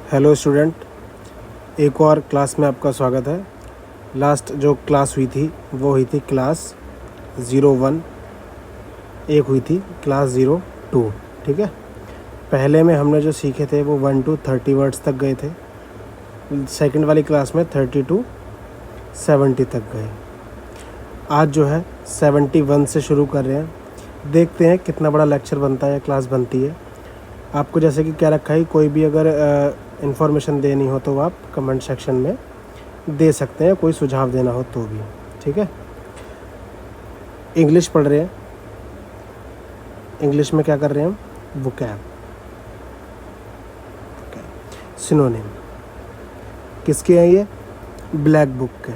Hello student, एक और class में आपका स्वागत है। लास्ट जो क्लास हुई थी वो हुई थी क्लास 01, एक हुई थी क्लास 02। ठीक है, पहले में हमने जो सीखे थे वो 1 to 30 वर्ड्स तक गए थे। सेकंड वाली क्लास में 30 to 70 तक गए। आज जो है 71 से शुरू कर रहे हैं। देखते हैं कितना बड़ा लेक्चर बनता है या क्लास बनती है। आपको जैसे कि क्या रखा है, कोई भी अगर इन्फॉर्मेशन देनी हो तो आप कमेंट सेक्शन में दे सकते हैं, कोई सुझाव देना हो तो भी। ठीक है, इंग्लिश पढ़ रहे हैं। इंग्लिश में क्या कर रहे हैं हम? Vocab, synonym. किसके हैं ये? ब्लैक बुक के,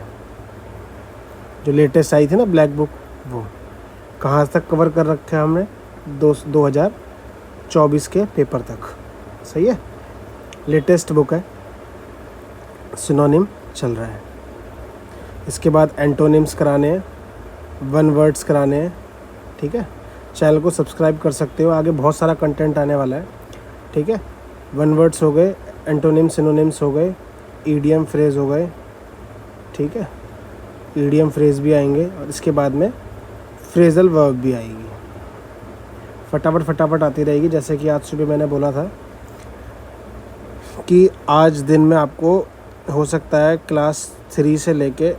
जो लेटेस्ट आई थी ना ब्लैक बुक, वो कहाँ तक कवर कर रखे हैं हमने? 2024 के पेपर तक। सही है, लेटेस्ट बुक है, सिनोनिम चल रहा है। इसके बाद एंटोनिम्स कराने हैं, 1 वर्ड्स कराने हैं। ठीक है, चैनल को सब्सक्राइब कर सकते हो, आगे बहुत सारा कंटेंट आने वाला है। ठीक है, 1 वर्ड्स हो गए, एंटोनिम्स सिनोनिम्स हो गए, ईडियम फ्रेज हो गए। ठीक है, ईडियम फ्रेज भी आएंगे और इसके बाद में फ्रेजल वर्ब भी आएगी। फटाफट आती रहेगी। जैसे कि आज सुबह मैंने बोला था कि आज दिन में आपको हो सकता है क्लास 3 से लेके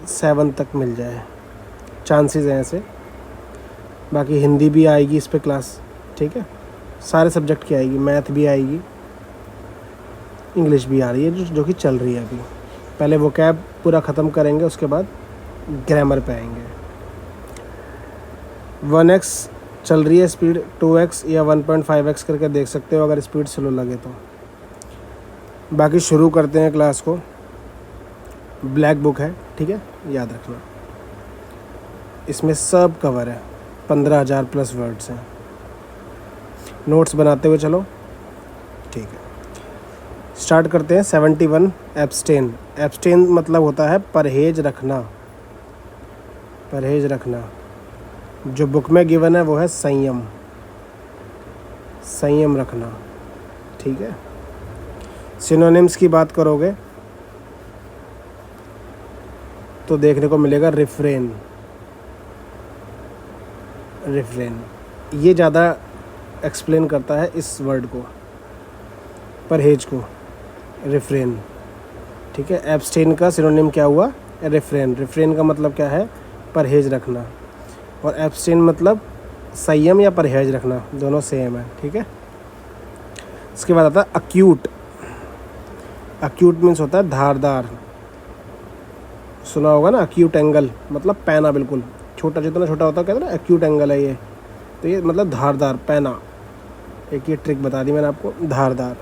7 तक मिल जाए, चांसेस हैं ऐसे। बाकी हिंदी भी आएगी इस पे क्लास। ठीक है, सारे सब्जेक्ट की आएगी, मैथ भी आएगी, इंग्लिश भी आ रही है जो कि चल रही है अभी। पहले वोकैब पूरा ख़त्म करेंगे, उसके बाद ग्रामर पे आएंगे। 1x चल रही है स्पीड, 2x या 1.5x करके देख सकते हो अगर स्पीड स्लो लगे तो। बाकी शुरू करते हैं क्लास को। ब्लैक बुक है, ठीक है, याद रखना। इसमें सब कवर है, 15,000 प्लस वर्ड्स हैं। नोट्स बनाते हुए चलो। ठीक है, स्टार्ट करते हैं। 71 एब्सटेन। एब्सटेन मतलब होता है परहेज रखना। परहेज रखना जो बुक में गिवन है वो है संयम, संयम रखना। ठीक है, सिनोनिम्स की बात करोगे तो देखने को मिलेगा रिफ्रेन। रिफ्रेन ये ज़्यादा एक्सप्लेन करता है इस वर्ड को, परहेज को, रिफ्रेन। ठीक है, एब्सटेन का सिनोनिम क्या हुआ? रिफ्रेन। रिफ्रेन का मतलब क्या है? परहेज रखना। और एब्सटेन मतलब संयम या परहेज रखना, दोनों सेम है। ठीक है, इसके बाद आता है अक्यूट। अक्यूट मीन्स होता है धारदार। सुना होगा ना, अक्यूट एंगल मतलब पैना, बिल्कुल छोटा, जितना छोटा होता है कहते हैं ना अक्यूट एंगल है ये। तो ये मतलब धारदार, पैना। एक ये ट्रिक बता दी मैंने आपको, धारदार।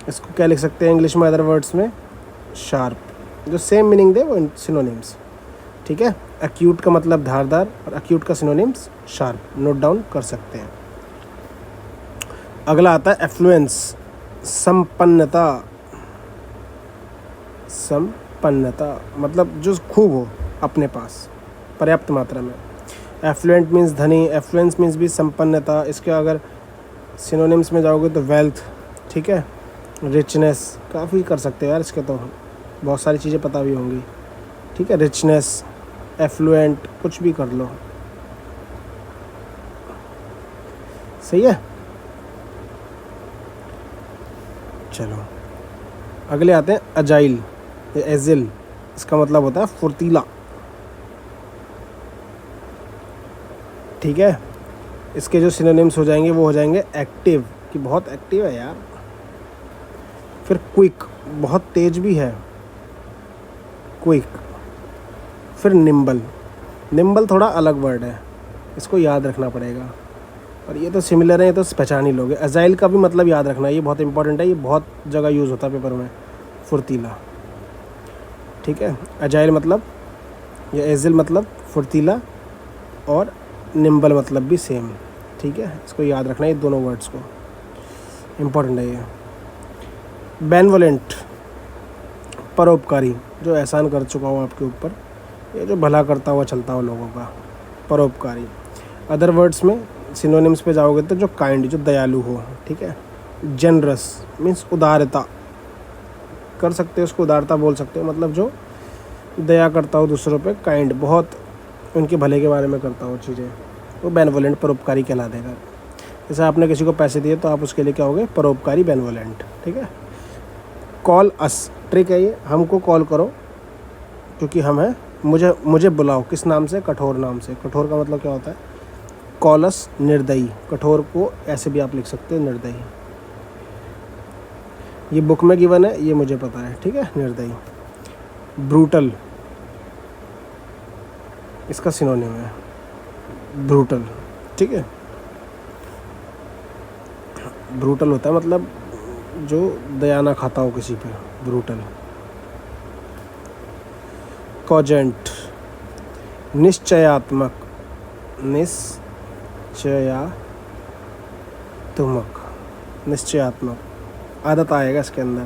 इसको क्या लिख सकते हैं इंग्लिश में, अदर वर्ड्स में? शार्प। जो सेम मीनिंग दे वो सिनोनिम्स। ठीक है, अक्यूट का मतलब धारदार और अक्यूट का सिनोनिम्स शार्प। नोट डाउन कर सकते हैं। अगला आता है एफ्लुएंस, संपन्नता। संपन्नता मतलब जो खूब हो, अपने पास, पर्याप्त मात्रा में। एफ्लुएंट मीन्स धनी, एफ्लुएंस मीन्स भी संपन्नता। इसके अगर सिनोनिम्स में जाओगे तो वेल्थ। ठीक है, रिचनेस, काफ़ी कर सकते हो यार इसके, तो बहुत सारी चीज़ें पता भी होंगी। ठीक है, रिचनेस, एफ्लुएंट, कुछ भी कर लो। सही है, चलो अगले आते हैं अजाइल, एजिल। इसका मतलब होता है फुर्तीला। ठीक है, इसके जो सिनोनिम्स हो जाएंगे वो हो जाएंगे एक्टिव, कि बहुत एक्टिव है यार। फिर क्विक, बहुत तेज भी है, क्विक। फिर निम्बल। निम्बल थोड़ा अलग वर्ड है, इसको याद रखना पड़ेगा, और ये तो सिमिलर है, ये तो पहचान ही लोगे। अजाइल का भी मतलब याद रखना, ये बहुत इंपॉर्टेंट है, ये बहुत जगह यूज़ होता है पेपर में। फुर्तीला। ठीक है, अजाइल मतलब या एजिल मतलब फुर्तीला, और निम्बल मतलब भी सेम। ठीक है, इसको याद रखना, ये दोनों वर्ड्स को, इम्पॉर्टेंट है ये। बेनवोलेंट, परोपकारी, जो एहसान कर चुका हो आपके ऊपर, ये जो भला करता हुआ चलता हो लोगों का, परोपकारी। अदर वर्ड्स में सिनोनिम्स पे जाओगे तो जो काइंड, जो दयालु हो। ठीक है, जनरस मीन्स उदारता, कर सकते हो उसको उदारता बोल सकते हो, मतलब जो दया करता हो दूसरों पे, काइंड, बहुत उनके भले के बारे में करता हो चीज़ें, वो बेनवोलेंट, परोपकारी कहला देगा। जैसे आपने किसी को पैसे दिए तो आप उसके लिए क्या होगे, परोपकारी, बेनवोलेंट। ठीक है। कॉल अस, ट्रिक है ये, हमको कॉल करो क्योंकि हम हैं, मुझे बुलाओ, किस नाम से, कठोर नाम से। कठोर का मतलब क्या होता है, कॉल अस, निर्दयी। कठोर को ऐसे भी आप लिख सकते हो, निर्दयी। ये बुक में गिवन है, ये मुझे पता है। ठीक है, निर्दयी। ब्रूटल, इसका सिनोनिम है ब्रूटल। ठीक है, ब्रूटल होता है मतलब जो दया ना खाता हो किसी पे, ब्रूटल। कॉजेंट, निश्चयात्मक, निश्चयात्मक, आदत आएगा इसके अंदर,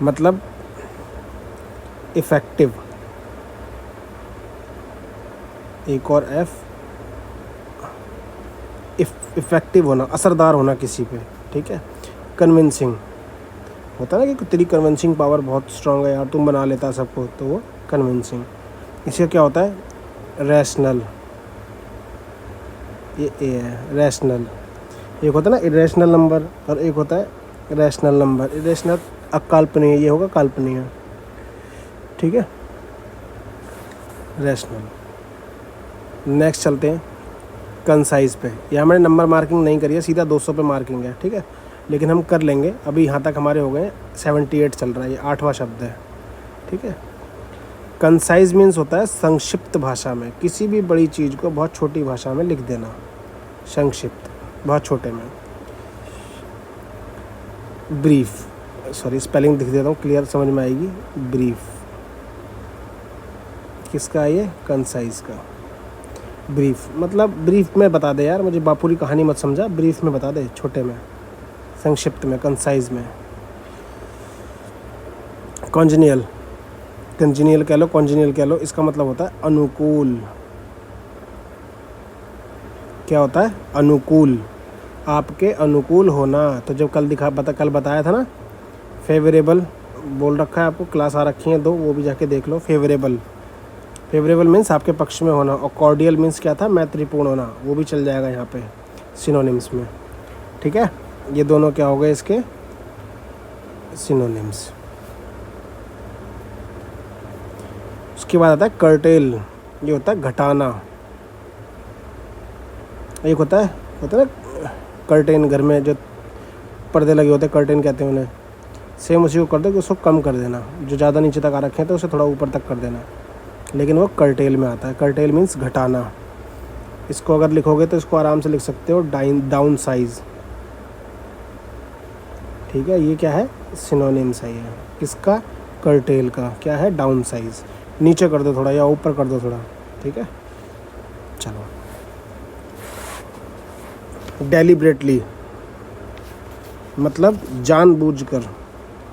मतलब इफेक्टिव, एक और एफ, इफेक्टिव होना, असरदार होना किसी पे। ठीक है। कन्विंसिंग, होता है ना कि तेरी कन्विंसिंग पावर बहुत स्ट्रांग है यार, तुम बना लेता सबको, तो वो कन्विंसिंग। इसका क्या होता है, रैशनल, ये ए है, रैशनल। एक होता है ना इरेशनल नंबर और एक होता है रैशनल नंबर। इरेशनल अकाल्पनीय, ये होगा काल्पनीय। ठीक है, रैशनल। नेक्स्ट चलते हैं कंसाइज पे। यहाँ मैंने नंबर मार्किंग नहीं करी है, सीधा 200 पे मार्किंग है। ठीक है, लेकिन हम कर लेंगे। अभी यहाँ तक हमारे हो गए 78 चल रहा है, ये 8वां शब्द है। ठीक है। कंसाइज मीन्स होता है संक्षिप्त भाषा में, किसी भी बड़ी चीज़ को बहुत छोटी भाषा में लिख देना, संक्षिप्त, बहुत छोटे में। ब्रीफ, सॉरी स्पेलिंग लिख देता हूँ, क्लियर समझ में आएगी। ब्रीफ किसका है ये, कंसाइज का। ब्रीफ मतलब ब्रीफ में बता दे यार, मुझे पूरी कहानी मत समझा, ब्रीफ में बता दे, छोटे में, संक्षिप्त में, कंसाइज में। कॉन्जिनियल, कंजिनियल कह लो, कॉन्जिनियल कह लो, इसका मतलब होता है अनुकूल। क्या होता है, अनुकूल, आपके अनुकूल होना। तो जब कल बताया था ना, फेवरेबल बोल रखा है आपको, क्लास आ रखी है 2, वो भी जाके देख लो। फेवरेबल मीन्स आपके पक्ष में होना, और कॉर्डियल मीन्स क्या था, मैत्रीपूर्ण होना, वो भी चल जाएगा यहाँ पे सिनोनिम्स में। ठीक है, ये दोनों क्या हो गए इसके सिनोनिम्स। उसके बाद आता है कर्टेल, ये होता है घटाना। एक होता है ना कर्टेन, घर में जो पर्दे लगे होते हैं, कर्टेन कहते हैं उन्हें। सेम उसी को कर दो कि उसको कम कर देना, जो ज़्यादा नीचे तक आ रखे हैं तो उसे थोड़ा ऊपर तक कर देना, लेकिन वो कर्टेल में आता है। कर्टेल मीन्स घटाना। इसको अगर लिखोगे तो इसको आराम से लिख सकते हो डाउन साइज। ठीक है, ये क्या है, सिनोनिम्स है ये किसका, कर्टेल का। क्या है, डाउन साइज, नीचे कर दो थोड़ा या ऊपर कर दो थोड़ा। ठीक है, चलो। डेलिब्रेटली मतलब जानबूझकर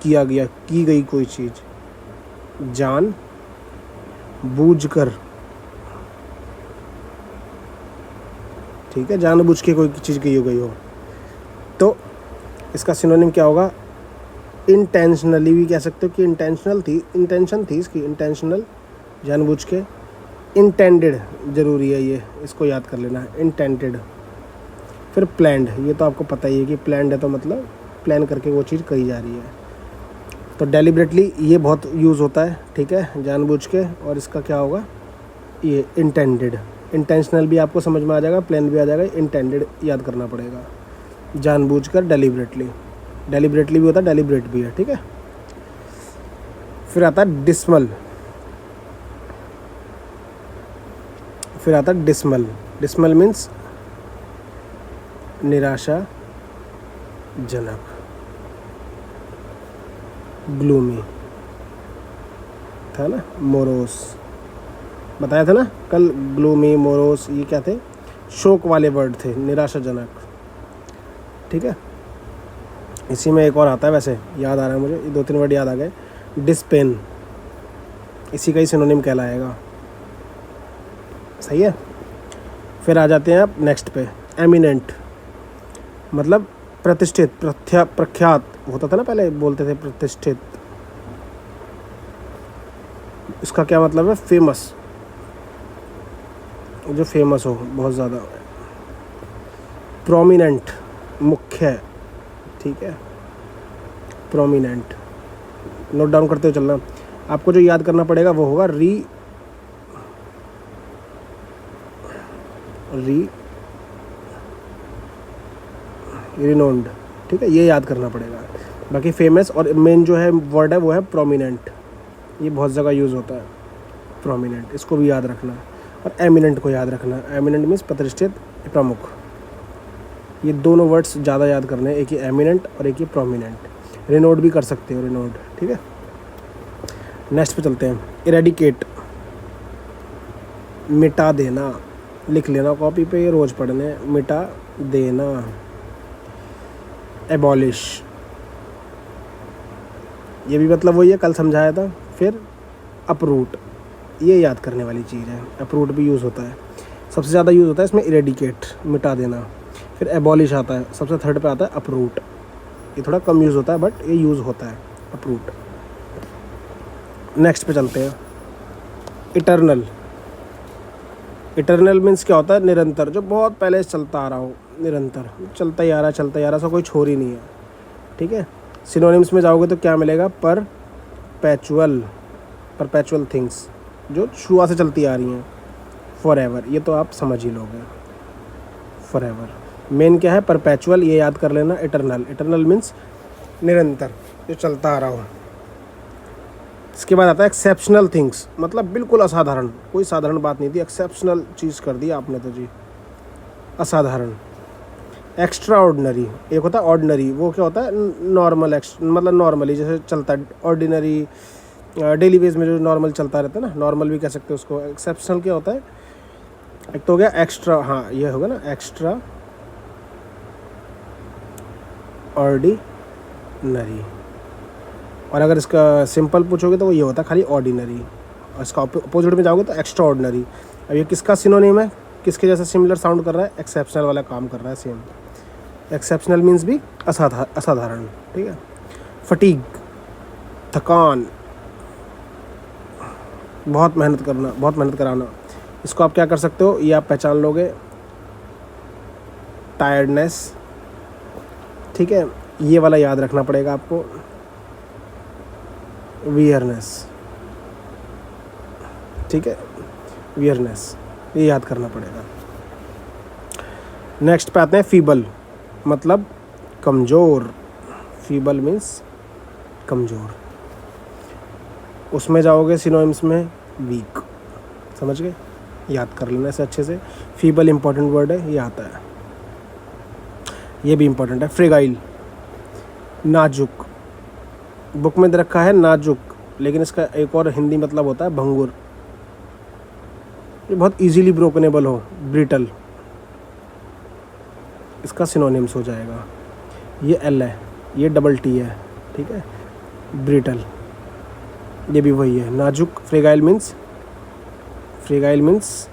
की गई कोई चीज़, जान बूझकर। ठीक है, जानबूझ के कोई चीज़ की गई हो तो इसका सिनोनिम क्या होगा, इंटेंशनली भी कह सकते हो कि इंटेंशन थी इसकी, इंटेंशनल, जानबूझ के। इंटेंडेड ज़रूरी है ये, इसको याद कर लेना, इंटेंडेड। फिर प्लैंड, ये तो आपको पता ही है कि प्लैंड है तो मतलब प्लान करके वो चीज़ करी जा रही है। तो डेलिब्रेटली ये बहुत यूज़ होता है। ठीक है, जानबूझ के। और इसका क्या होगा, ये इंटेंडेड। इंटेंशनल भी आपको समझ में आ जाएगा, प्लान भी आ जाएगा, इंटेंडेड याद करना पड़ेगा। जानबूझकर, डेलिब्रेटली भी होता है, डेलिब्रेट भी है। ठीक है, फिर आता है डिसमल। डिसमल मीन्स निराशाजनक, ग्लूमी था ना, मोरोस बताया था ना कल। ग्लूमी, मोरोस, ये क्या थे, शोक वाले वर्ड थे, निराशाजनक। ठीक है, इसी में एक और आता है, वैसे याद आ रहा है मुझे, ये 2-3 वर्ड याद आ गए। डिस्पेन, इसी का ही सिनोनिम कहलाएगा। सही है। फिर आ जाते हैं आप नेक्स्ट पे, एमिनेंट मतलब प्रतिष्ठित, प्रख्यात होता था ना, पहले बोलते थे प्रतिष्ठित। इसका क्या मतलब है? फेमस, जो फेमस हो बहुत ज़्यादा। प्रोमिनेंट, मुख्य, ठीक है, प्रोमिनेंट। नोट डाउन करते हुए चलना। आपको जो याद करना पड़ेगा वो होगा रिनोन्ड, ठीक है, ये याद करना पड़ेगा। बाकी फेमस और मेन जो है वर्ड है वो है प्रोमिनेंट, ये बहुत जगह यूज़ होता है प्रोमिनेंट, इसको भी याद रखना। और एमिनेंट को याद रखना, एमिनेंट मीन्स प्रतिष्ठित, प्रमुख। ये दोनों वर्ड्स ज़्यादा याद करने हैं, एक ही एमिनेंट और एक ही प्रोमिनेंट। रिनोड भी कर सकते हो, रिनोड, ठीक है। नेक्स्ट पे चलते हैं। इरेडिकेट, मिटा देना, लिख लेना कॉपी पे, रोज़ पढ़ने। मिटा देना। एबॉलिश, ये भी मतलब वही है, कल समझाया था। फिर अपरूट, ये याद करने वाली चीज़ है, अपरूट भी यूज़ होता है, सबसे ज़्यादा यूज़ होता है इसमें इरेडिकेट, मिटा देना। फिर एबॉलिश आता है, सबसे थर्ड पे आता है अपरूट, ये थोड़ा कम यूज़ होता है बट ये यूज़ होता है अपरूट। नेक्स्ट पे चलते हैं। इटर्नल, इटर्नल मीन्स क्या होता है? निरंतर, जो बहुत पहले से चलता आ रहा हो, निरंतर चलता ही आ रहा है, चलता ही आ रहा है, ऐसा कोई छोर ही नहीं है, ठीक है। सिनोनिम्स में जाओगे तो क्या मिलेगा? परपेचुअल, परपेचुअल थिंग्स, जो शुरुआत से चलती आ रही हैं। फॉरएवर, ये तो आप समझ ही लोगे, फॉरएवर। मेन क्या है? परपेचुअल, ये याद कर लेना। इटर्नल, इटर्नल मीन्स निरंतर, जो चलता आ रहा हो। इसके बाद आता है एक्सेप्शनल थिंग्स, मतलब बिल्कुल असाधारण, कोई साधारण बात नहीं थी, एक्सेप्शनल चीज़ कर दी आपने तो जी, असाधारण। एक्स्ट्रा ऑर्डिनरी, एक होता है ऑर्डिनरी, वो क्या होता है? नॉर्मल, मतलब नॉर्मली जैसे चलता है। ऑर्डिनरी डेली बेस में जो नॉर्मल चलता रहता है ना, नॉर्मल भी कह सकते हो उसको। एक्सेप्शनल क्या होता है? एक तो हो गया एक्स्ट्रा, हाँ ये होगा ना, एक्स्ट्रा ऑर्डिनरी। और अगर इसका सिंपल पूछोगे तो वो ये होता है खाली ऑर्डिनरी, और इसका अपोजिट में जाओगे तो एक्स्ट्रा ऑर्डिनरी। अब ये किसका सिनोनिम है? किसके जैसा सिमिलर साउंड कर रहा है? एक्सेप्शनल वाला काम कर रहा है सेम। एक्सेप्शनल मीन्स भी असाधारण, ठीक है। फटीग, थकान, बहुत मेहनत करना, बहुत मेहनत कराना। इसको आप क्या कर सकते हो? ये आप पहचान लोगे, टायर्डनेस, ठीक है। ये वाला याद रखना पड़ेगा आपको, वियरनेस, ठीक है, वियरनेस, ये याद करना पड़ेगा। नेक्स्ट पे आते हैं फीबल, मतलब कमज़ोर। फीबल मीन्स कमज़ोर। उसमें जाओगे सिनोनिम्स में, वीक, समझ गए? याद कर लेना इसे अच्छे से। फीबल इंपॉर्टेंट वर्ड है, ये आता है, ये भी इंपॉर्टेंट है। फ्रेगाइल, नाजुक, बुक में दे रखा है नाजुक, लेकिन इसका एक और हिंदी मतलब होता है भंगुर। ये बहुत इजीली ब्रोकनेबल हो, ब्रिटल, इसका सिनोनिम्स हो जाएगा। ये एल है, ये डबल टी है, ठीक है, ब्रिटल, ये भी वही है, नाजुक। फ्रेगाइल मीन्स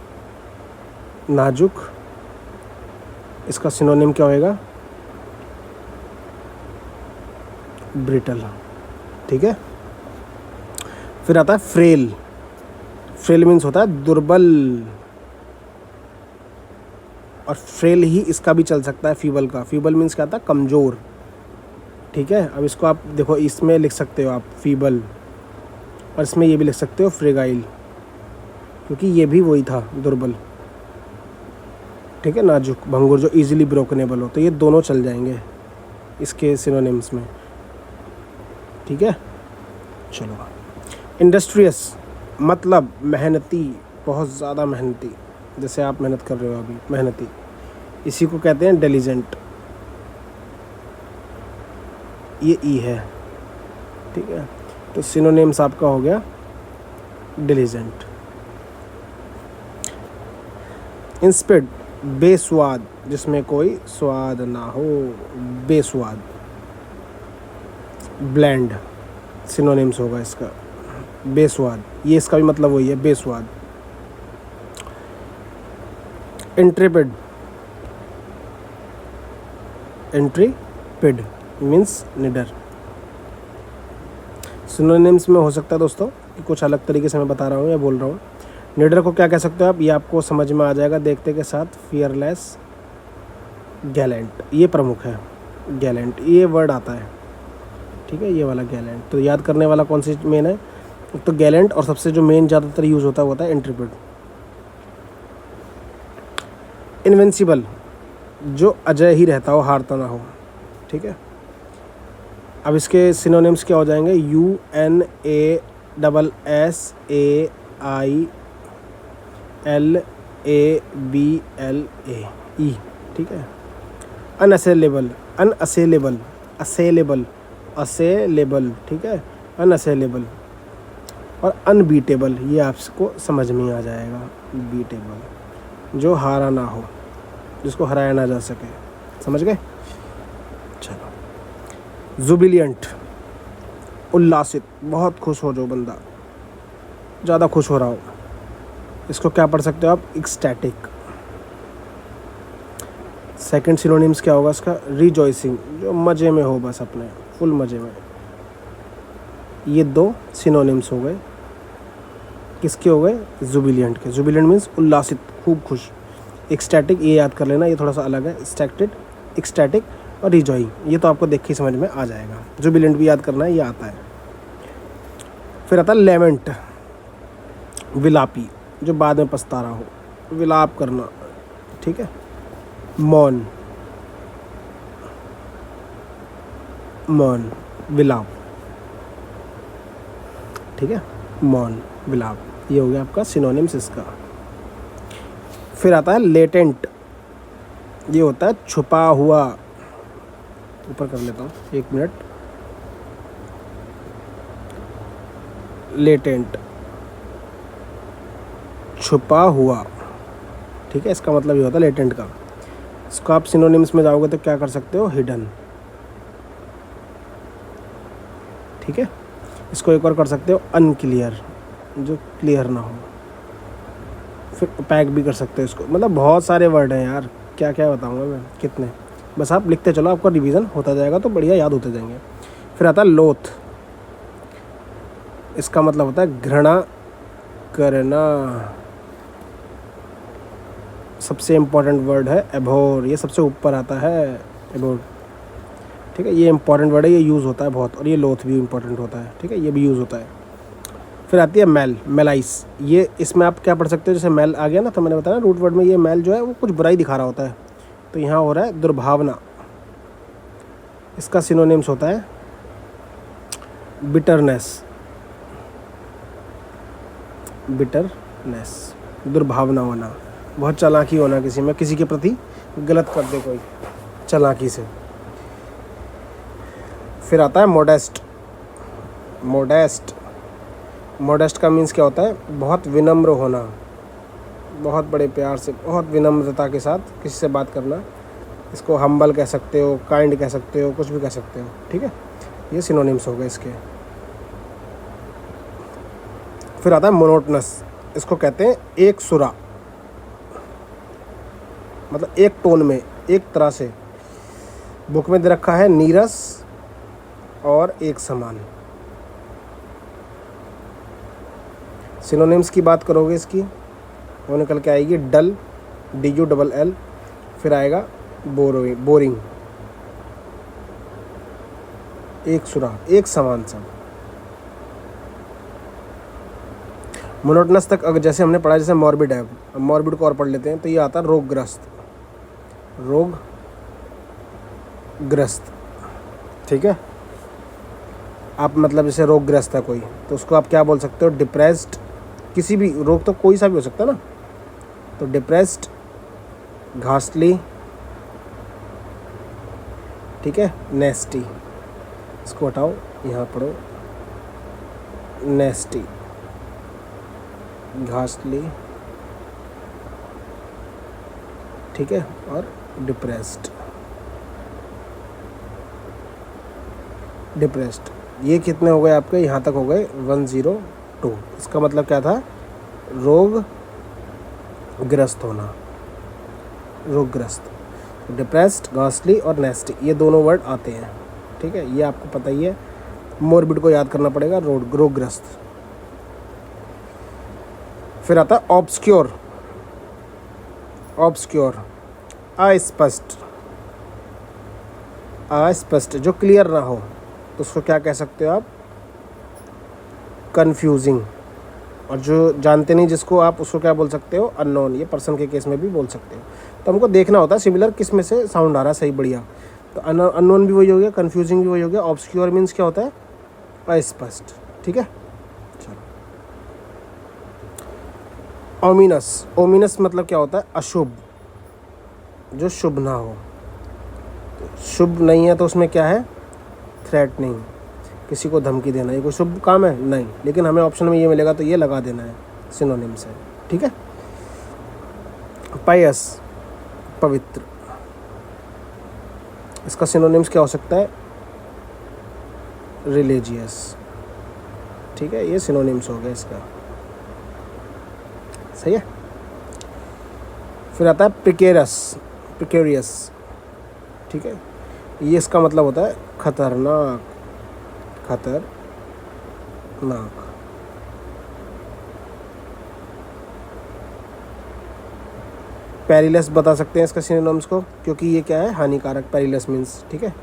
नाजुक, इसका सिनोनिम क्या होएगा? ब्रिटल, ठीक है। फिर आता है फ्रेल, फ्रेल मीन्स होता है दुर्बल, और फ्रेल ही इसका भी चल सकता है फीबल का। फीबल मीन्स क्या आता है? कमज़ोर, ठीक है। अब इसको आप देखो, इसमें लिख सकते हो आप फीबल, और इसमें ये भी लिख सकते हो फ्रेगाइल, क्योंकि ये भी वही था, दुर्बल, ठीक है, नाजुक, भंगुर, जो इजीली ब्रोकनेबल हो, तो ये दोनों चल जाएंगे इसके सिनोनिम्स में, ठीक है। चलो, इंडस्ट्रियस, मतलब मेहनती, बहुत ज़्यादा मेहनती, जैसे आप मेहनत कर रहे हो अभी, मेहनती, इसी को कहते हैं डिलिजेंट। ये ई है, ठीक है, तो सिनोनिम्स आपका हो गया डिलिजेंट। इंस्पिड, बेस्वाद, जिसमें कोई स्वाद ना हो, बेस्वाद। ब्लैंड, सिनोनिम्स होगा इसका, बेस्वाद, ये इसका भी मतलब वही है, बेस्वाद। इंट्रेपिड, इंट्रेपिड मीन्स निडर। सिनोनिम्स में हो सकता है दोस्तों कि कुछ अलग तरीके से मैं बता रहा हूँ या बोल रहा हूँ। निडर को क्या कह सकते हो आप, ये आपको समझ में आ जाएगा देखते के साथ। फियरलेस, गैलेंट, ये प्रमुख है। गैलेंट ये वर्ड आता है, ठीक है, ये वाला गैलेंट। तो याद करने वाला कौन सी मेन है, तो गैलेंट, और सबसे जो मेन ज़्यादातर यूज़ होता है इंट्रेपिड। इनविंसिबल, जो अजय ही रहता हो, हारता ना हो, ठीक है। अब इसके सिनोनिम्स क्या हो जाएंगे, UNASSAILABLA, ठीक है। अनअसेलेबल, अनअसेलेबल, असेलेबल, असेलेबल, ठीक है, अनअसेलेबल। और अनबीटेबल, ये आपको समझ में आ जाएगा। बीटेबल, जो हारा ना हो, जिसको हराया ना जा सके, समझ गए। चलो, जुबिलियंट, उल्लासित, बहुत खुश हो जो बंदा, ज़्यादा खुश हो रहा हो, इसको क्या पढ़ सकते हो आप, एक्सटैटिक। सेकंड सिनोनिम्स क्या होगा इसका, रिजॉइसिंग, जो मज़े में हो, बस अपने फुल मज़े में। ये दो सिनोनिम्स हो गए, किसके हो गए, जुबिलियंट के। जुबिलियंट मीन्स उल्लासित, खूब खुश। एक्सटैटिक, ये याद कर लेना, ये थोड़ा सा अलग है। एक्सटैटिक और रिजॉइंग, ये तो आपको देख के समझ में आ जाएगा। जुबिलेंट भी याद करना है, ये आता है। फिर आता है लेमेंट, विलापी, जो बाद में पछता रहा हो, विलाप करना, ठीक है। मौन, मौन, विलाप, ठीक है, मौन, विलाप, ये हो गया आपका सिनोनिम्स इसका। फिर आता है लेटेंट, ये होता है छुपा हुआ। ऊपर कर लेता हूँ, एक मिनट। लेटेंट, छुपा हुआ, ठीक है, इसका मतलब ये होता है लेटेंट का। इसको आप सिनोनिम्स में जाओगे तो क्या कर सकते हो, हिडन, ठीक है। इसको एक और कर सकते हो, अनक्लियर, जो क्लियर ना हो। फिर पैक भी कर सकते हो इसको, मतलब बहुत सारे वर्ड हैं यार, क्या क्या बताऊंगा मैं, कितने। बस आप लिखते चलो, आपका रिवीजन होता जाएगा तो बढ़िया याद होते जाएंगे। फिर आता है लोथ, इसका मतलब होता है घृणा करना। सबसे इम्पोर्टेंट वर्ड है एबोर, ये सबसे ऊपर आता है, एबोर, ठीक है। ये इंपॉर्टेंट वर्ड है, ये यूज़ होता है बहुत। और ये लोथ भी इंपॉर्टेंट होता है, ठीक है, ये भी यूज़ होता है। फिर आती है मेल, मेलाइस, ये इसमें आप क्या पढ़ सकते हो, जैसे मेल आ गया ना, तो मैंने बताया रूट वर्ड में ये मेल जो है वो कुछ बुराई दिखा रहा होता है, तो यहाँ हो रहा है दुर्भावना। इसका सिनोनिम्स होता है बिटरनेस, बिटरनेस, दुर्भावना होना, बहुत चालाकी होना किसी में, किसी के प्रति गलत कर दे कोई चालाकी से। फिर आता है मोडेस्ट, मोडेस्ट, मोडेस्ट का मीन्स क्या होता है, बहुत विनम्र होना, बहुत बड़े प्यार से, बहुत विनम्रता के साथ किसी से बात करना। इसको हम्बल कह सकते हो, काइंड कह सकते हो, कुछ भी कह सकते हो, ठीक है। ये सिनोनिम्स हो गए इसके। फिर आता है मोनोटनस, इसको कहते हैं एक सुरा, मतलब एक टोन में, एक तरह से। बुक में दे रखा है नीरस और एक समान। सिनोनिम्स की बात करोगे इसकी, वो निकल के आएगी डल, DULL, फिर आएगा बोरिंग, एक सुरा, एक समान सा। मोनोटनस तक अगर जैसे हमने पढ़ा, जैसे मॉर्बिड है, अब मॉर्बिड को और पढ़ लेते हैं, तो ये आता है रोगग्रस्त, रोगग्रस्त, ठीक है। आप मतलब जैसे रोगग्रस्त है कोई, तो उसको आप क्या बोल सकते हो, डिप्रेस्ड। किसी भी रोग तो कोई सा भी हो सकता है ना, तो डिप्रेस्ड, घासली, ठीक है, नेस्टी। इसको हटाओ, यहाँ पढ़ो, नेस्टी, घासली, ठीक है, और डिप्रेस्ड, डिप्रेस्ड। ये कितने हो गए आपके, यहाँ तक हो गए 102। इसका मतलब क्या था, रोगग्रस्त होना, रोगग्रस्त। डिप्रेस्ड, घासली और नेस्टी, ये दोनों वर्ड आते हैं, ठीक है, ये आपको पता ही है। मोरबिड को याद करना पड़ेगा, रोगग्रस्त। फिर आता है ऑब्सक्योर। ऑब्सक्योर, अस्पष्ट, अस्पष्ट, जो क्लियर ना हो, तो उसको क्या कह सकते हो आप? कंफ्यूजिंग। और जो जानते नहीं जिसको, आप उसको क्या बोल सकते हो? अननोन। ये पर्सन के केस में भी बोल सकते हो। तो हमको देखना होता है सिमिलर किस में से साउंड आ रहा है सही, बढ़िया। तो अननोन भी वही हो गया, कंफ्यूजिंग भी वही हो गया। ऑब्सक्योर मीन्स क्या होता है? अस्पष्ट, ठीक है। चलो, ओमिनस। ओमिनस मतलब क्या होता है? अशुभ, जो शुभ ना हो। तो शुभ नहीं है तो उसमें क्या है? थ्रेटनिंग, किसी को धमकी देना। ये कोई शुभ काम है? नहीं, लेकिन हमें ऑप्शन में ये मिलेगा तो ये लगा देना है, सिनोनिम से, ठीक है। पायस, पवित्र, इसका सिनोनिम्स क्या हो सकता है? रिलीजियस, ठीक है। ये सिनोनिम्स हो गया इसका, सही है। फिर आता है प्रिकेरस, प्रिकेरियस, ठीक है। ये इसका मतलब होता है खतरनाक, खतरनाक। पेरिलस बता सकते हैं इसका सिनोनिम्स को, क्योंकि ये क्या है? हानिकारक। पेरिलस मीन्स, ठीक है,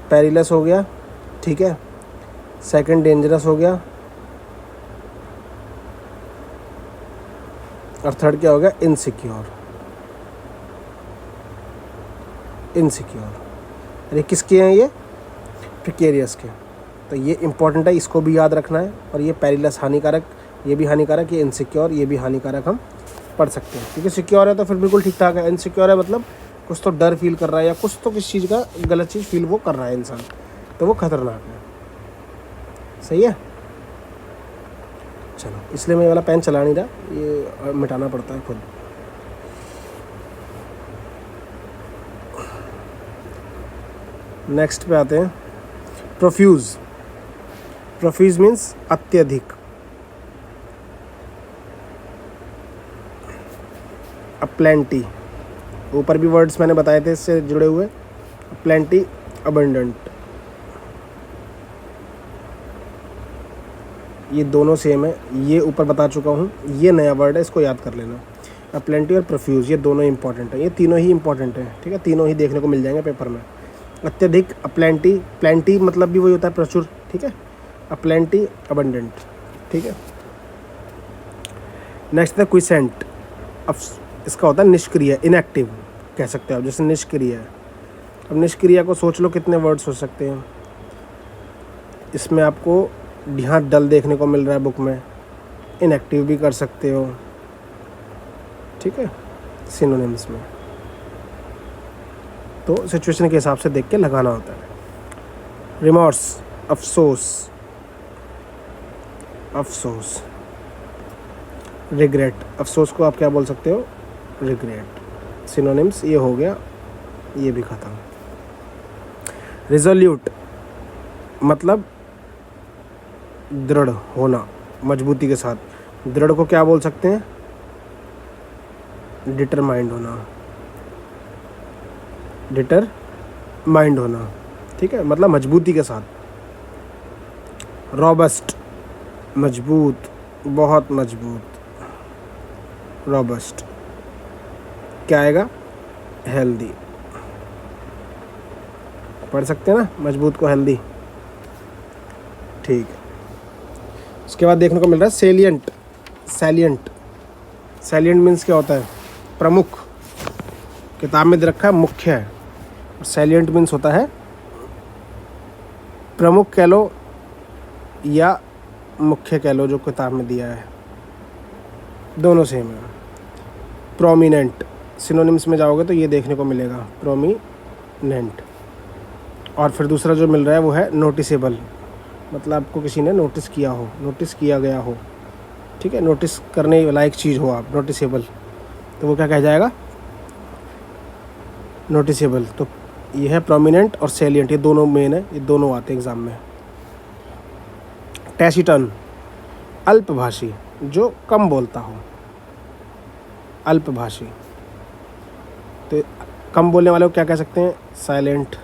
पेरिलस हो गया, ठीक है। सेकंड डेंजरस हो गया, और थर्ड क्या हो गया? इनसिक्योर। इनसिक्योर, अरे किसके हैं ये? प्रिकेरियस के। तो ये इंपॉर्टेंट है, इसको भी याद रखना है। और ये पेरिलस, हानिकारक, ये भी हानिकारक, ये इनसिक्योर, ये भी हानिकारक हम पढ़ सकते हैं। क्योंकि सिक्योर है तो फिर बिल्कुल ठीक ठाक है, इनसिक्योर है मतलब कुछ तो डर फील कर रहा है, या कुछ तो किसी चीज़ का गलत चीज़ फील वो कर रहा है इंसान, तो वो खतरनाक है, सही है। चलो, इसलिए मैं ये वाला पेन चला नहीं रहा, ये मिटाना पड़ता है खुद। नेक्स्ट पे आते हैं, प्रोफ्यूज। प्रोफ्यूज मीन्स अत्यधिक। प्लेंटी, ऊपर भी वर्ड्स मैंने बताए थे इससे जुड़े हुए। प्लेंटी, अबंडेंट, ये दोनों सेम है। ये ऊपर बता चुका हूँ, ये नया वर्ड है, इसको याद कर लेना। प्लेंटी और प्रोफ्यूज, ये दोनों इंपॉर्टेंट है, ये तीनों ही इंपॉर्टेंट है, ठीक है। तीनों ही देखने को मिल जाएंगे पेपर में। अत्यधिक, प्लेंटी, प्लेंटी मतलब भी वही होता है, प्रचुर, ठीक है। प्लेंटी, अबंडेंट, ठीक है। नेक्स्ट है क्विसेंट। अब इसका होता है निष्क्रिय, इनएक्टिव कह सकते हो आप, जैसे निष्क्रिय है। अब निष्क्रिय को सोच लो कितने वर्ड्स हो सकते हैं। इसमें आपको यहाँ डल देखने को मिल रहा है बुक में, इनएक्टिव भी कर सकते हो, ठीक है, सिनोनिम्स में। तो सिचुएशन के हिसाब से देख के लगाना होता है। रिमॉर्स, अफसोस, अफसोस। रिग्रेट, अफसोस को आप क्या बोल सकते हो? रिग्रेट। सिनोनिम्स ये हो गया, ये भी खत्म। रिजोल्यूट मतलब दृढ़ होना, मजबूती के साथ। दृढ़ को क्या बोल सकते हैं? डिटरमाइंड होना, डिटरमाइंड होना, ठीक है, मतलब मजबूती के साथ। रॉबस्ट, मजबूत, बहुत मजबूत, रॉबस्ट। क्या आएगा? हेल्दी। पढ़ सकते हैं ना मजबूत को हेल्दी, ठीक है। उसके बाद देखने को मिल रहा है सेलिएंट। सैलिएंट, सैलिएंट मीन्स क्या होता है? प्रमुख। किताब में दे रखा है मुख्य है, और सैलिएंट मीन्स होता है प्रमुख कह लो या मुख्य कह लो, जो किताब में दिया है, दोनों सेम है। प्रोमिनेंट, सिनोनिम्स में जाओगे तो ये देखने को मिलेगा, प्रोमिनेंट। और फिर दूसरा जो मिल रहा है वो है नोटिसेबल, मतलब आपको किसी ने नोटिस किया हो, नोटिस किया गया हो, ठीक है, नोटिस करने लायक चीज़ हो आप, नोटिसेबल, तो वो क्या कह जाएगा? नोटिसेबल। तो ये है प्रोमिनेंट और सैलिएंट, ये दोनों मेन है, ये दोनों आते हैं एग्ज़ाम में। टैसिटर्न, अल्पभाषी, जो कम बोलता हो, अल्पभाषी। तो कम बोलने वाले को क्या कह सकते हैं? साइलेंट।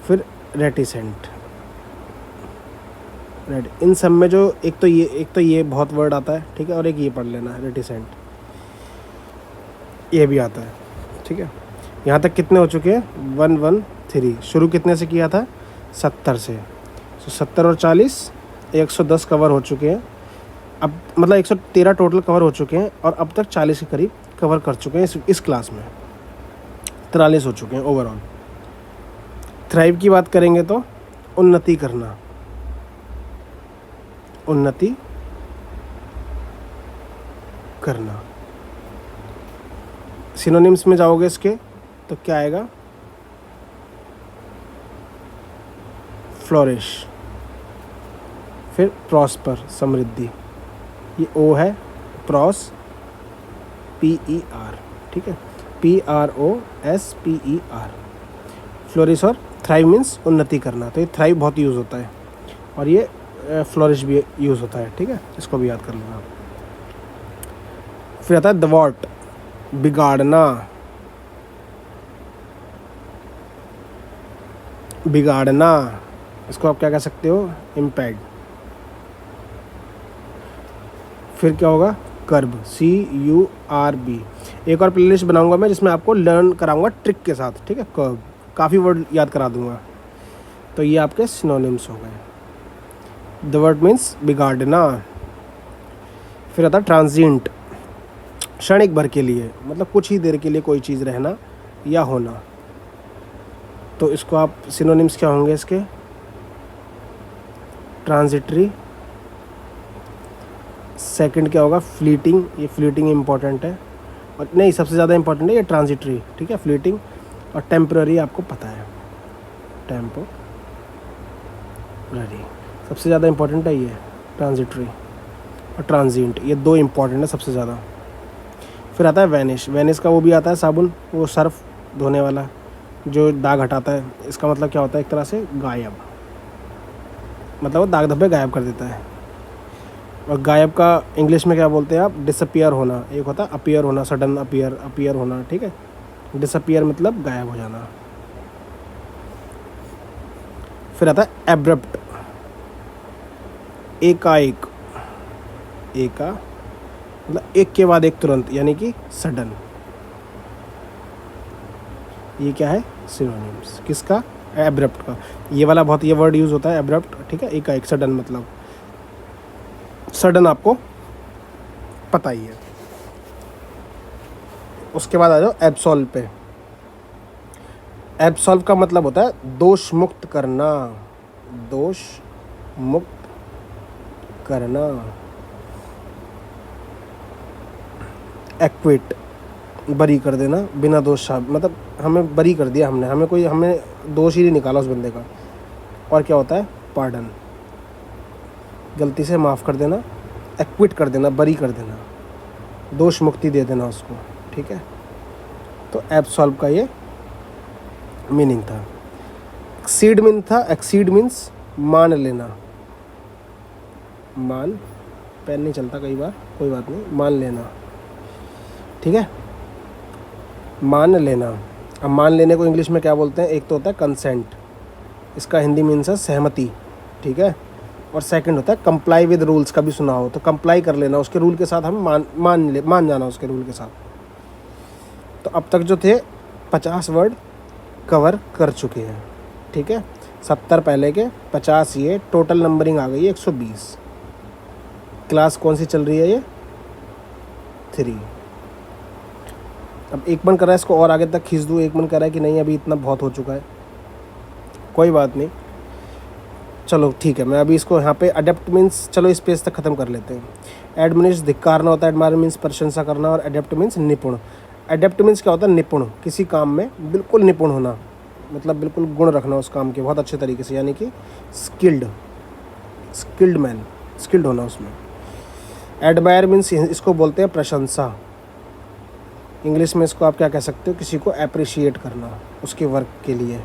फिर रेटिसेंट। इन सब में जो एक तो ये बहुत वर्ड आता है, ठीक है, और एक ये पढ़ लेना है रेटिसेंट, ये भी आता है, ठीक है। यहाँ तक कितने हो चुके हैं? 113। शुरू कितने से किया था? 70 से। तो 70 और 40 110 कवर हो चुके हैं। अब मतलब 113 टोटल कवर हो चुके हैं और अब तक 40 के करीब कवर कर चुके हैं इस क्लास में। 43 हो चुके हैं ओवरऑल। थ्राइव की बात करेंगे तो उन्नति करना, उन्नति करना। सिनोनिम्स में जाओगे इसके तो क्या आएगा? फ्लोरिश। फिर प्रॉस्पर, समृद्धि। ये ओ है, प्रॉस PER, ठीक है, PROSPER। फ्लोरिश और थ्राइव मीन्स उन्नति करना। तो ये थ्राइव बहुत यूज़ होता है और ये फ्लोरिश भी यूज़ होता है, ठीक है, इसको भी याद कर लेना। फिर आता है दवाट, बिगाड़ना, बिगाड़ना। इसको आप क्या कह सकते हो? इम्पैक्ट। फिर क्या होगा? कर्ब, CURB। एक और प्लेलिस्ट बनाऊंगा मैं जिसमें आपको लर्न कराऊंगा ट्रिक के साथ, ठीक है। कर्ब, काफ़ी वर्ड याद करा दूंगा। तो ये आपके सिनोनिम्स हो गए। द वर्ड मीन्स बिगाड़ना। फिर आता है ट्रांजिएंट, क्षणिक भर के लिए, मतलब कुछ ही देर के लिए कोई चीज़ रहना या होना। तो इसको आप सिनोनिम्स क्या होंगे इसके? ट्रांजिटरी। सेकंड क्या होगा? फ्लीटिंग। ये फ्लीटिंग इम्पॉर्टेंट है, और नहीं सबसे ज़्यादा इम्पॉर्टेंट है ये ट्रांजिटरी, ठीक है, फ्लीटिंग। और टेम्पररी आपको पता है, टेम्पोररी सबसे ज़्यादा इम्पॉर्टेंट है ये, ट्रांजिटरी और ट्रांजिएंट, ये दो इम्पॉर्टेंट है सबसे ज़्यादा। फिर आता है वैनिश। वैनिश का वो भी आता है साबुन, वो सर्फ धोने वाला जो दाग हटाता है। इसका मतलब क्या होता है? एक तरह से गायब, मतलब वो दाग धब्बे गायब कर देता है। और गायब का इंग्लिश में क्या बोलते हैं आप? डिसअपियर होना। एक होता है अपीयर होना, सडन अपीयर होना, ठीक है। डिसअपियर मतलब गायब हो जाना। फिर आता है एब्रप्ट, एकाएक, एका मतलब एक के बाद एक तुरंत, यानी कि सडन। ये क्या है? सिनोनिम्स किसका? एब्रप्ट का। ये वाला बहुत ये वर्ड यूज़ होता है एब्रप्ट, ठीक है, एकाएक, सडन, मतलब सडन आपको पता ही है। उसके बाद आ जाओ एब्सॉल्व पे। एब्सॉल्व का मतलब होता है दोष मुक्त करना, दोष मुक्त करना। एक्विट, बरी कर देना, बिना दोष, मतलब हमें बरी कर दिया हमने, हमें दोष ही नहीं निकाला उस बंदे का। और क्या होता है? पार्डन, गलती से माफ़ कर देना, एक्विट कर देना, बरी कर देना, दोष मुक्ति दे देना उसको, ठीक है। तो एब्सॉल्व का ये मीनिंग था। एक्सीड मीन्स मान लेना, मान, पेन नहीं चलता कई बार, कोई बात नहीं, मान लेना, ठीक है, मान लेना। अब मान लेने को इंग्लिश में क्या बोलते हैं? एक तो होता है कंसेंट, इसका हिंदी मीन्स है सहमति, ठीक है। और सेकंड होता है कंप्लाई विद रूल्स, कभी सुना हो तो कंप्लाई कर लेना उसके रूल के साथ, हम मान जाना उसके रूल के साथ। तो अब तक जो थे 50 वर्ड कवर कर चुके हैं, ठीक है। 70 पहले के, 50 ये, टोटल नंबरिंग आ गई है 120। क्लास कौन सी चल रही है? ये 3। अब एक मन कर रहा है इसको और आगे तक खींच दूँ, एक मन कर रहा है कि नहीं अभी इतना बहुत हो चुका है, कोई बात नहीं, चलो ठीक है। मैं अभी इसको यहाँ पे अडेप्ट मीन्स, चलो इस पेज तक ख़त्म कर लेते हैं। एड मीन्स धिक्कारना होता है, एडमायर मीन्स प्रशंसा करना, और अडेप्ट मीन्स निपुण। अडेप्ट मीन्स क्या होता है? निपुण, किसी काम में बिल्कुल निपुण होना, मतलब बिल्कुल गुण रखना उस काम के बहुत अच्छे तरीके से, यानी कि स्किल्ड मैन, स्किल्ड होना उसमें। एडमायर मीन्स इसको बोलते हैं प्रशंसा, इंग्लिश में इसको आप क्या कह सकते हो? किसी को अप्रिशिएट करना उसके वर्क के लिए,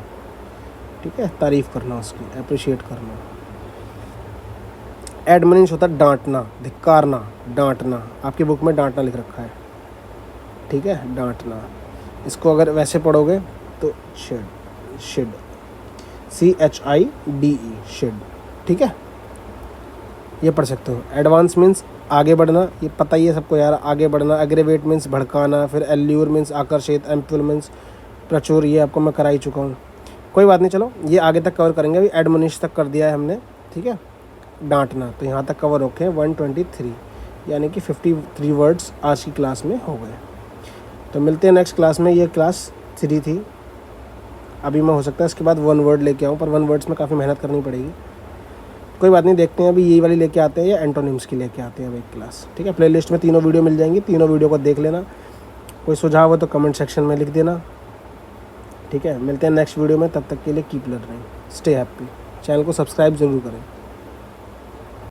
ठीक है, तारीफ़ करना उसकी, अप्रिशिएट करना। एडमोनिश होता है डांटना, धिक्कारना, डांटना, आपकी बुक में डांटना लिख रखा है, ठीक है, डांटना। इसको अगर वैसे पढ़ोगे तो शिड, शिड, CHIDE, शिड, ठीक है, ये पढ़ सकते हो। एडवांस मीन्स आगे बढ़ना, ये पता ही है सबको यार, आगे बढ़ना। एग्रेवेट मीन्स भड़काना, फिर एल्यूर मीन्स आकर्षित, एम्पुल मीन्स प्रचुर, ये आपको मैं करा ही चुका हूँ, कोई बात नहीं। चलो ये आगे तक कवर करेंगे, अभी एडमोनिश तक कर दिया है हमने, ठीक है। डांटना तो यहाँ तक कवर होके 123, यानी कि 53 वर्ड्स आज की क्लास में हो गए। तो मिलते हैं नेक्स्ट क्लास में। ये क्लास 3 थी, अभी मैं हो सकता है इसके बाद 1 वर्ड लेके आऊँ, पर 1 वर्ड्स में काफ़ी मेहनत करनी पड़ेगी, कोई बात नहीं, देखते हैं अभी ये वाली लेके आते हैं या एंटोनिम्स की लेके आते हैं अब एक क्लास, ठीक है। प्लेलिस्ट में तीनों वीडियो मिल जाएंगी, तीनों वीडियो को देख लेना। कोई सुझाव हो तो कमेंट सेक्शन में लिख देना, ठीक है। मिलते हैं नेक्स्ट वीडियो में, तब तक के लिए keep learning, stay happy. Channel को सब्सक्राइब ज़रूर करें।